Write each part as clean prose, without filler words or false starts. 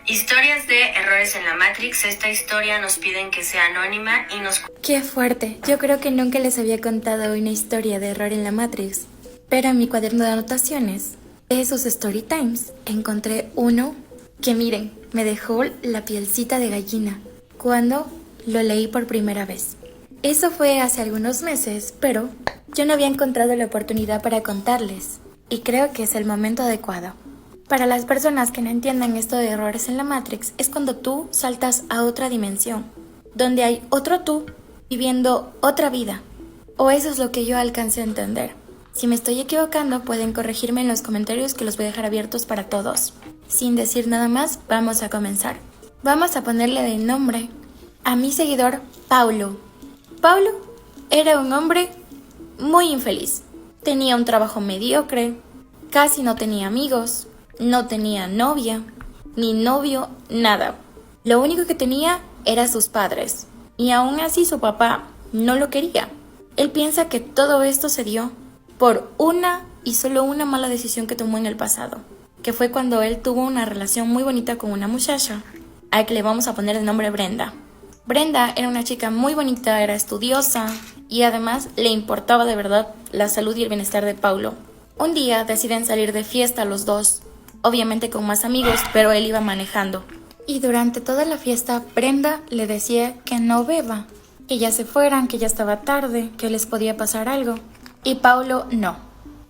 Historias de errores en la Matrix. Esta historia nos piden que sea anónima y nos... ¡Qué fuerte! Yo creo que nunca les había contado una historia de error en la Matrix. Pero en mi cuaderno de anotaciones, de esos story times, encontré uno que miren, me dejó la pielcita de gallina cuando lo leí por primera vez. Eso fue hace algunos meses, pero yo no había encontrado la oportunidad para contarles. Y creo que es el momento adecuado. Para las personas que no entiendan esto de errores en la Matrix, es cuando tú saltas a otra dimensión, donde hay otro tú viviendo otra vida. O eso es lo que yo alcancé a entender. Si me estoy equivocando, pueden corregirme en los comentarios que los voy a dejar abiertos para todos. Sin decir nada más, vamos a comenzar. Vamos a ponerle de nombre a mi seguidor Paulo. Paulo era un hombre muy infeliz. Tenía un trabajo mediocre, casi no tenía amigos, no tenía novia, ni novio, nada. Lo único que tenía era sus padres, y aún así su papá no lo quería. Él piensa que todo esto se dio por una y solo una mala decisión que tomó en el pasado, que fue cuando él tuvo una relación muy bonita con una muchacha, a la que le vamos a poner de nombre Brenda. Brenda era una chica muy bonita, era estudiosa y además le importaba de verdad la salud y el bienestar de Paulo. Un día deciden salir de fiesta los dos, obviamente con más amigos, pero él iba manejando. Y durante toda la fiesta, Brenda le decía que no beba, que ya se fueran, que ya estaba tarde, que les podía pasar algo. Y Paulo no.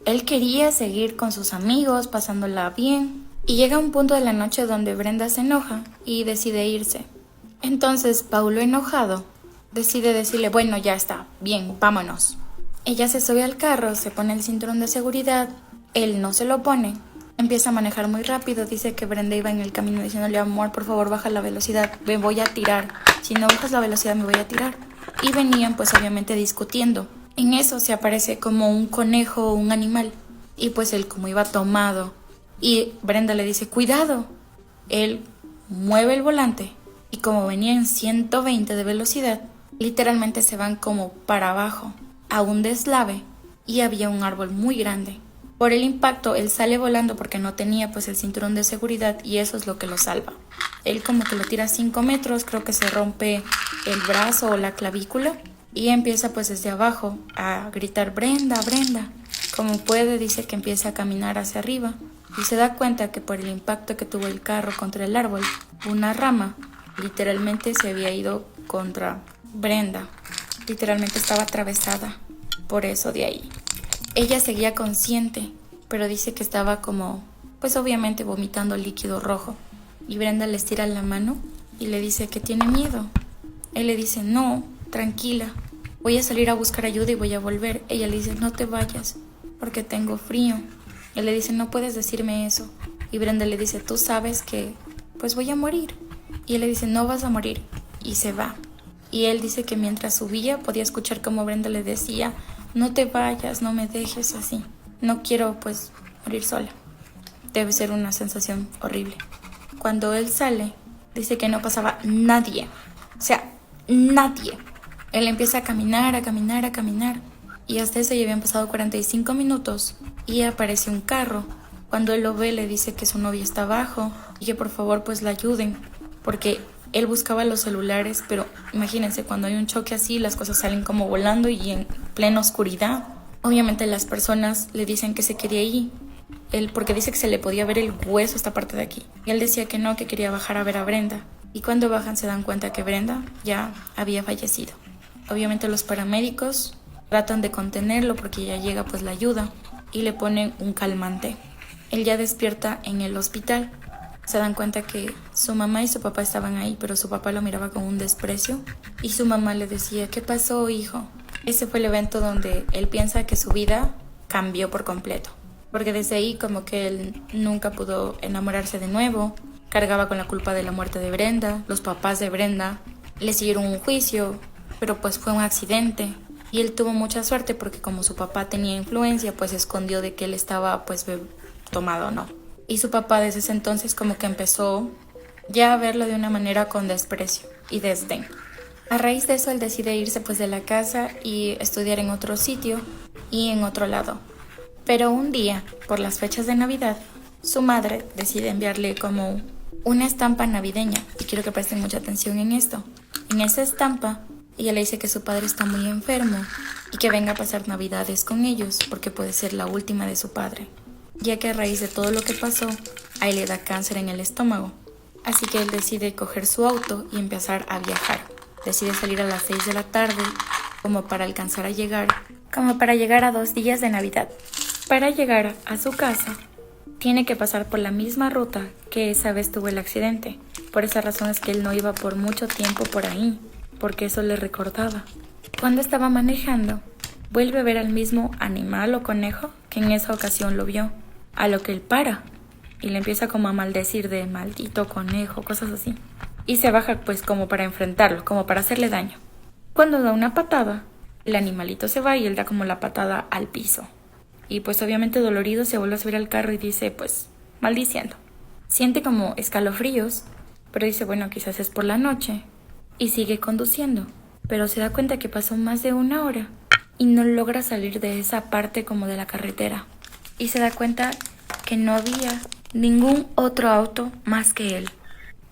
Él quería seguir con sus amigos, pasándola bien. Y llega un punto de la noche donde Brenda se enoja y decide irse. Entonces, Paulo, enojado, decide decirle, bueno, ya está, bien, vámonos. Ella se sube al carro, se pone el cinturón de seguridad, él no se lo pone. Empieza a manejar muy rápido, dice que Brenda iba en el camino diciéndole, amor, por favor, baja la velocidad, me voy a tirar. Si no bajas la velocidad, me voy a tirar. Y venían, pues, obviamente discutiendo. En eso se aparece como un conejo o un animal. Y pues él como iba tomado. Y Brenda le dice, cuidado. Él mueve el volante. Y como venía en 120 de velocidad, literalmente se van como para abajo, a un deslave. Y había un árbol muy grande. Por el impacto, él sale volando porque no tenía pues el cinturón de seguridad y eso es lo que lo salva. Él como que lo tira 5 metros, creo que se rompe el brazo o la clavícula y empieza pues desde abajo a gritar Brenda, Brenda. Como puede, dice que empieza a caminar hacia arriba y se da cuenta que por el impacto que tuvo el carro contra el árbol, una rama literalmente se había ido contra Brenda. Literalmente estaba atravesada por eso de ahí. Ella seguía consciente, pero dice que estaba como, pues obviamente vomitando líquido rojo. Y Brenda le estira la mano y le dice que tiene miedo. Él le dice, no, tranquila, voy a salir a buscar ayuda y voy a volver. Ella le dice, no te vayas, porque tengo frío. Él le dice, no puedes decirme eso. Y Brenda le dice, tú sabes que, pues voy a morir. Y él le dice, no vas a morir. Y se va. Y él dice que mientras subía podía escuchar como Brenda le decía, no te vayas, no me dejes así. No quiero, pues, morir sola. Debe ser una sensación horrible. Cuando él sale, dice que no pasaba nadie. O sea, nadie. Él empieza a caminar, a caminar, a caminar. Y hasta eso ya habían pasado 45 minutos. Y aparece un carro. Cuando él lo ve, le dice que su novia está abajo. Y que por favor, pues, la ayuden. Porque él buscaba los celulares, pero imagínense, cuando hay un choque así, las cosas salen como volando y en plena oscuridad. Obviamente las personas le dicen que se quería ir, él porque dice que se le podía ver el hueso esta parte de aquí. Y él decía que no, que quería bajar a ver a Brenda. Y cuando bajan se dan cuenta que Brenda ya había fallecido. Obviamente los paramédicos tratan de contenerlo porque ya llega pues la ayuda y le ponen un calmante. Él ya despierta en el hospital. Se dan cuenta que su mamá y su papá estaban ahí, pero su papá lo miraba con un desprecio y su mamá le decía, ¿qué pasó, hijo? Ese fue el evento donde él piensa que su vida cambió por completo, porque desde ahí como que él nunca pudo enamorarse de nuevo, cargaba con la culpa de la muerte de Brenda, los papás de Brenda le siguieron un juicio, pero pues fue un accidente y él tuvo mucha suerte porque como su papá tenía influencia, pues escondió de que él estaba pues tomado o no. Y su papá desde ese entonces como que empezó ya a verlo de una manera con desprecio y desdén. A raíz de eso él decide irse pues de la casa y estudiar en otro sitio y en otro lado. Pero un día, por las fechas de Navidad, su madre decide enviarle como una estampa navideña. Y quiero que presten mucha atención en esto. En esa estampa, ella le dice que su padre está muy enfermo y que venga a pasar navidades con ellos porque puede ser la última de su padre, ya que a raíz de todo lo que pasó, a él le da cáncer en el estómago. Así que él decide coger su auto y empezar a viajar. Decide salir a las 6 de la tarde como para alcanzar a llegar, a 2 días de Navidad. Para llegar a su casa, tiene que pasar por la misma ruta que esa vez tuvo el accidente. Por esa razón es que él no iba por mucho tiempo por ahí, porque eso le recordaba. Cuando estaba manejando, vuelve a ver al mismo animal o conejo que en esa ocasión lo vio, a lo que él para y le empieza como a maldecir de maldito conejo, cosas así. Y se baja pues como para enfrentarlo, como para hacerle daño. Cuando da una patada, el animalito se va y él da como la patada al piso. Y pues obviamente dolorido se vuelve a subir al carro y dice pues maldiciendo. Siente como escalofríos, pero dice bueno quizás es por la noche y sigue conduciendo. Pero se da cuenta que pasó más de 1 hora y no logra salir de esa parte como de la carretera. Y se da cuenta que no había ningún otro auto más que él.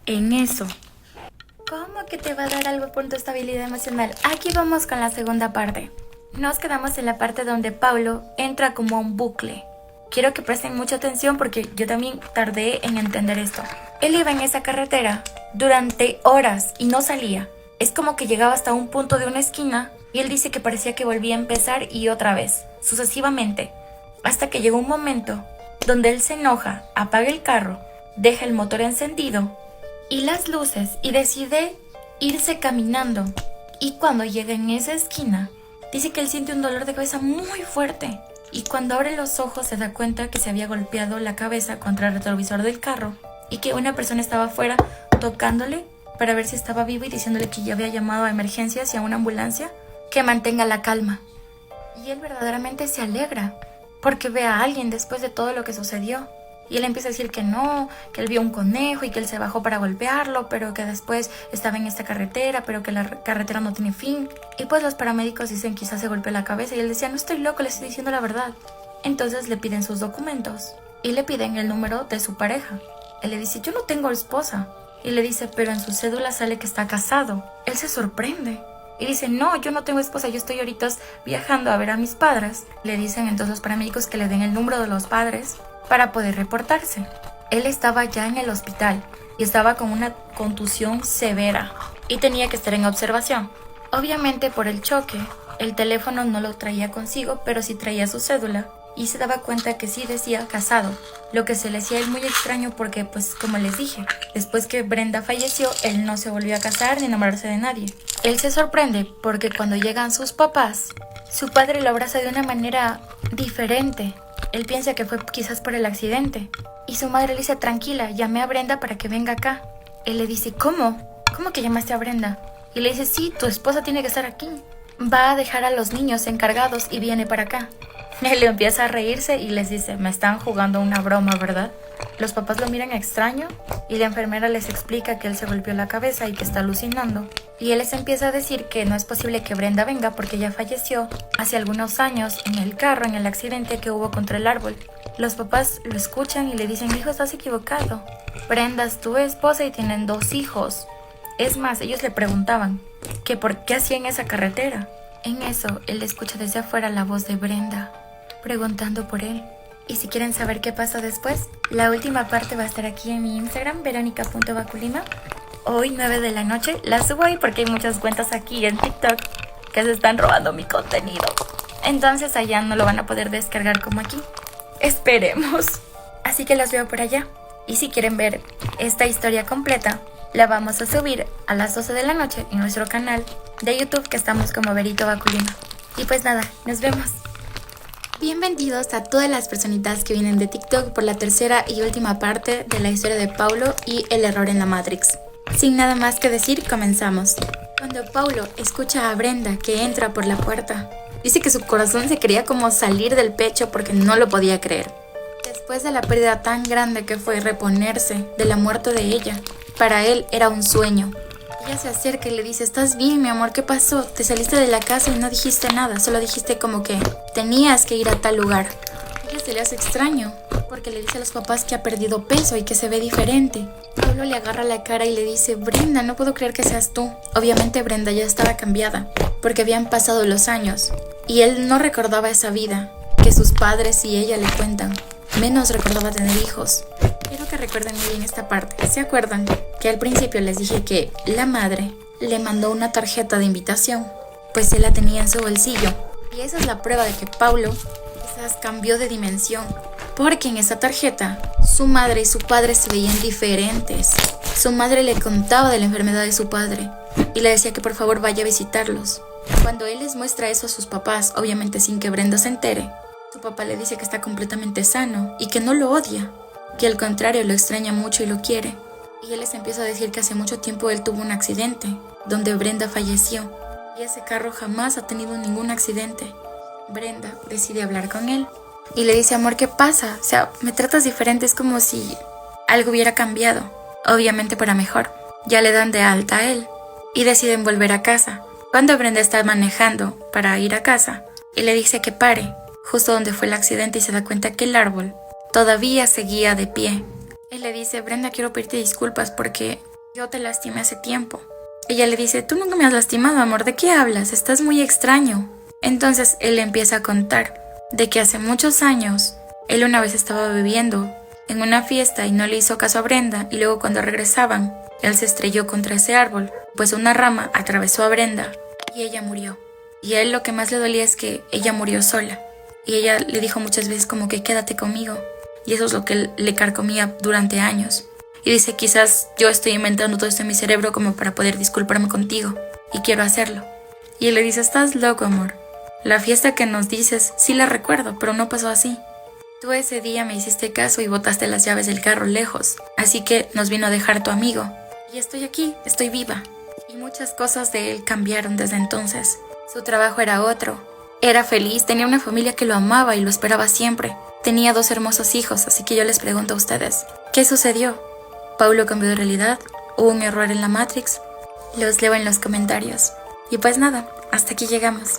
En eso, ¿cómo que te va a dar algo por tu estabilidad emocional? Aquí vamos con la segunda parte. Nos quedamos en la parte donde Paulo entra como a un bucle. Quiero que presten mucha atención porque yo también tardé en entender esto. Él iba en esa carretera durante horas y no salía. Es como que llegaba hasta un punto de una esquina y él dice que parecía que volvía a empezar y otra vez, sucesivamente, hasta que llegó un momento donde él se enoja, apaga el carro, deja el motor encendido y las luces y decide irse caminando. Y cuando llega en esa esquina, dice que él siente un dolor de cabeza muy fuerte. Y cuando abre los ojos se da cuenta que se había golpeado la cabeza contra el retrovisor del carro y que una persona estaba afuera tocándole para ver si estaba vivo y diciéndole que ya había llamado a emergencias y a una ambulancia, que mantenga la calma. Y él verdaderamente se alegra porque ve a alguien después de todo lo que sucedió. Y él empieza a decir que no, que él vio un conejo y que él se bajó para golpearlo, pero que después estaba en esta carretera, pero que la carretera no tiene fin. Y pues los paramédicos dicen quizás se golpeó la cabeza y él decía, no estoy loco, le estoy diciendo la verdad. Entonces le piden sus documentos y le piden el número de su pareja. Él le dice, yo no tengo esposa. Y le dice, pero en su cédula sale que está casado. Él se sorprende y dice, no, yo no tengo esposa, yo estoy ahorita viajando a ver a mis padres. Le dicen entonces los paramédicos que le den el número de los padres para poder reportarse. Él estaba ya en el hospital y estaba con una contusión severa y tenía que estar en observación. Obviamente por el choque, el teléfono no lo traía consigo, pero sí traía su cédula y se daba cuenta que sí decía casado, lo que se le hacía a él muy extraño porque, pues como les dije, después que Brenda falleció, él no se volvió a casar ni enamorarse de nadie. Él se sorprende porque cuando llegan sus papás, su padre lo abraza de una manera diferente. Él piensa que fue quizás por el accidente. Y su madre le dice, tranquila, llamé a Brenda para que venga acá. Él le dice, ¿cómo? ¿Cómo que llamaste a Brenda? Y le dice, sí, tu esposa tiene que estar aquí. Va a dejar a los niños encargados y viene para acá. Él empieza a reírse y les dice, me están jugando una broma, ¿verdad? Los papás lo miran extraño y la enfermera les explica que él se golpeó la cabeza y que está alucinando. Y él les empieza a decir que no es posible que Brenda venga porque ella falleció hace algunos años en el carro, en el accidente que hubo contra el árbol. Los papás lo escuchan y le dicen, hijo, estás equivocado. Brenda es tu esposa y tienen 2 hijos. Es más, ellos le preguntaban que por qué hacía en esa carretera. En eso, él escucha desde afuera la voz de Brenda preguntando por él. Y si quieren saber qué pasó después, la última parte va a estar aquí en mi Instagram, veronica.baculima. Hoy 9 de la noche la subo ahí porque hay muchas cuentas aquí en TikTok que se están robando mi contenido. Entonces allá no lo van a poder descargar como aquí. Esperemos. Así que los veo por allá. Y si quieren ver esta historia completa, la vamos a subir a las 12 de la noche en nuestro canal de YouTube que estamos como Verito Baculima. Y pues nada, nos vemos. Bienvenidos a todas las personitas que vienen de TikTok por la tercera y última parte de la historia de Paulo y el error en la Matrix. Sin nada más que decir, comenzamos. Cuando Paulo escucha a Brenda que entra por la puerta, dice que su corazón se quería como salir del pecho porque no lo podía creer. Después de la pérdida tan grande que fue reponerse de la muerte de ella, para él era un sueño. Ella se acerca y le dice, ¿estás bien, mi amor? ¿Qué pasó? Te saliste de la casa y no dijiste nada, solo dijiste como que tenías que ir a tal lugar. A ella se le hace extraño, porque le dice a los papás que ha perdido peso y que se ve diferente. Pablo le agarra la cara y le dice: Brenda, no puedo creer que seas tú. Obviamente Brenda ya estaba cambiada, porque habían pasado los años, y él no recordaba esa vida que sus padres y ella le cuentan. Menos recordaba tener hijos. Quiero que recuerden muy bien esta parte. ¿Se acuerdan que al principio les dije que la madre le mandó una tarjeta de invitación? Pues él la tenía en su bolsillo. Y esa es la prueba de que Paulo quizás cambió de dimensión. Porque en esa tarjeta, su madre y su padre se veían diferentes. Su madre le contaba de la enfermedad de su padre y le decía que por favor vaya a visitarlos. Cuando él les muestra eso a sus papás, obviamente sin que Brenda se entere, su papá le dice que está completamente sano y que no lo odia, que al contrario lo extraña mucho y lo quiere. Y él les empieza a decir que hace mucho tiempo él tuvo un accidente donde Brenda falleció y ese carro jamás ha tenido ningún accidente. Brenda decide hablar con él y le dice: amor, ¿qué pasa? O sea, me tratas diferente, es como si algo hubiera cambiado. Obviamente para mejor. Ya le dan de alta a él y deciden volver a casa. Cuando Brenda está manejando para ir a casa, él le dice que pare justo donde fue el accidente y se da cuenta que el árbol todavía seguía de pie. Él le dice: Brenda, quiero pedirte disculpas porque yo te lastimé hace tiempo. Ella le dice: tú nunca me has lastimado, amor, ¿de qué hablas? Estás muy extraño. Entonces él le empieza a contar de que hace muchos años él una vez estaba bebiendo en una fiesta y no le hizo caso a Brenda, y luego cuando regresaban él se estrelló contra ese árbol, pues una rama atravesó a Brenda y ella murió. Y a él lo que más le dolía es que ella murió sola, y ella le dijo muchas veces como que quédate conmigo, y eso es lo que él le carcomía durante años. Y dice: quizás yo estoy inventando todo esto en mi cerebro como para poder disculparme contigo, y quiero hacerlo. Y él le dice: estás loco, amor. La fiesta que nos dices, sí la recuerdo, pero no pasó así. Tú ese día me hiciste caso y botaste las llaves del carro lejos, así que nos vino a dejar tu amigo. Y estoy aquí, estoy viva. Y muchas cosas de él cambiaron desde entonces. Su trabajo era otro. Era feliz, tenía una familia que lo amaba y lo esperaba siempre. Tenía 2 hermosos hijos, así que yo les pregunto a ustedes, ¿qué sucedió? ¿Paulo cambió de realidad? ¿Hubo un error en la Matrix? Los leo en los comentarios. Y pues nada, hasta aquí llegamos.